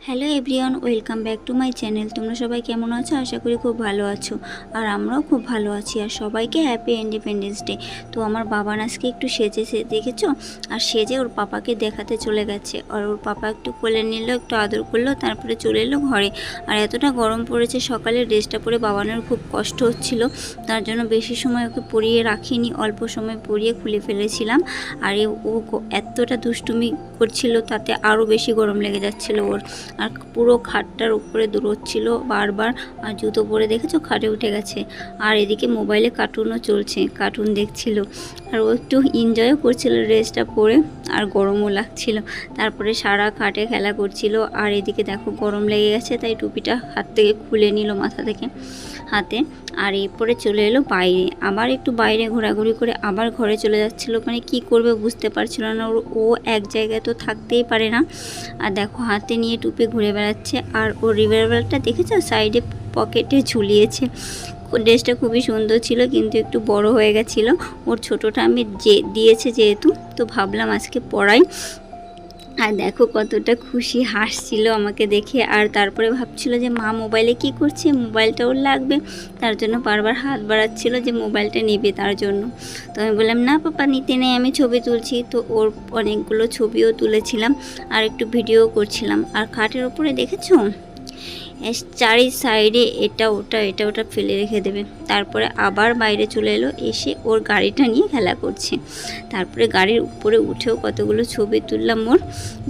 Hello everyone, welcome back to my channel. তোমরা সবাই কেমন আছো? আশা করি খুব ভালো আছো। আর আমরাও খুব ভালো আছি। আর সবাইকে হ্যাপি ইন্ডিপেন্ডেন্স ডে। তো আমার বাবা আজকে একটু সেজেছে, দেখেছো? আর সেজে ওর পাপাকে দেখাতে চলে গেছে। আর ওর পাপা একটু কোলে নিল, একটু আদর করলো, তারপরে চলে এলো ঘরে। আর এতটা গরম পড়েছে, সকালে ড্রেসটা পরে বাবানের খুব কষ্ট হচ্ছিল। তার জন্য বেশি সময় ওকে পরিয়ে রাখিনি, অল্প সময় পরিয়ে খুলে ফেলেছিলাম। আর ও এতটা দুষ্টুমি করছিল, তাতে আরও বেশি গরম লেগে যাচ্ছিল ওর। আর পুরো খাটটার উপরে দৌড়চ্ছিল বারবার। আর জুতো পরে দেখেছো খাটে উঠে গেছে। আর এদিকে মোবাইলে কার্টুনও চলছে, কার্টুন দেখছিল। আর ও একটু এনজয়ও করছিল ড্রেসটা পরে, আর গরমও লাগছিল। তারপরে সারা খাটে খেলা করছিল। আর এদিকে দেখো গরম লেগে গেছে, তাই টুপিটা হাত থেকে খুলে নিল মাথা থেকে হাতে। আর এরপরে চলে এলো বাইরে, আবার একটু বাইরে ঘোরাঘুরি করে আবার ঘরে চলে যাচ্ছিল। মানে কি করবে বুঝতে পারছিল না। ও এক জায়গায় তো থাকতেই পারে না। আর দেখো হাতে নিয়ে টুপি ঘুরে বেড়াচ্ছে। আর ওর রিভলভারটা দেখেছো সাইডে পকেটে ঝুলিয়েছে। ড্রেসটা খুবই সুন্দর ছিল, কিন্তু একটু বড় হয়ে গেছিলো। ওর ছোটোটা আমি দিয়েছে যেহেতু, তো ভাবলাম আজকে পরাই। আর দেখো কতটা খুশি হাসছিল আমাকে দেখে। আর তারপরে ভাবছিল যে মা মোবাইলে কি করছে, মোবাইলটা ওর লাগবে। তার জন্য বারবার হাত বাড়াচ্ছিল যে মোবাইলটা নেবে তার জন্য। তো আমি বললাম না পাপা নিতে নেই, আমি ছবি তুলছি। তো ওর অনেকগুলো ছবিও তুলেছিলাম আর একটু ভিডিও করছিলাম। আর খাটের উপরে দেখেছো চারি সাইডে এটা ওটা ফেলে রেখে দেবে। তারপরে আবার বাইরে চলে এলো, এসে ওর গাড়িটা নিয়ে খেলা করছে। তারপরে গাড়ির উপরে উঠেও কতগুলো ছবি তুললাম ওর।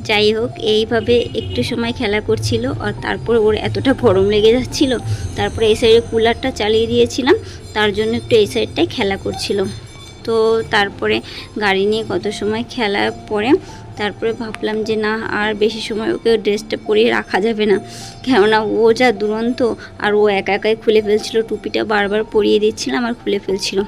যাই হোক, এইভাবে একটু সময় খেলা করছিল। আর তারপরে ওর এতটা গরম লেগে যাচ্ছিল, তারপরে এই সাইডে কুলারটা চালিয়ে দিয়েছিলাম, তার জন্য একটু এই সাইডটাই খেলা করছিল। তো তারপরে গাড়ি নিয়ে কত সময় খেলার পরে তারপরে ভাবলাম যে না, আর বেশি সময় ওকে ড্রেসটা পরিয়ে রাখা যাবে না, কেননা ও যা দুরন্ত। আর ও একা একাই খুলে ফেলছিল, টুপিটা বারবার পরিয়ে দিচ্ছিলাম আর খুলে ফেলছিল।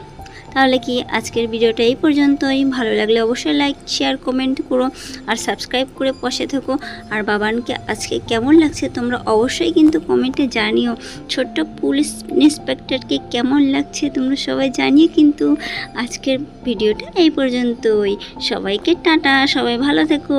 তাহলে কি আজকের ভিডিওটা এই পর্যন্তই। ভালো লাগলে অবশ্যই লাইক শেয়ার কমেন্ট করো আর সাবস্ক্রাইব করে পাশে থেকো। আর বাবানকে আজকে কেমন লাগছে তোমরা অবশ্যই কিন্তু কমেন্টে জানিও। ছোট্ট পুলিশ ইন্সপেক্টরকে কেমন লাগছে তোমরা সবাই জানিয়ে। কিন্তু আজকের ভিডিওটা এই পর্যন্তই। সবাইকে টাটা, সবাই ভালো থেকো।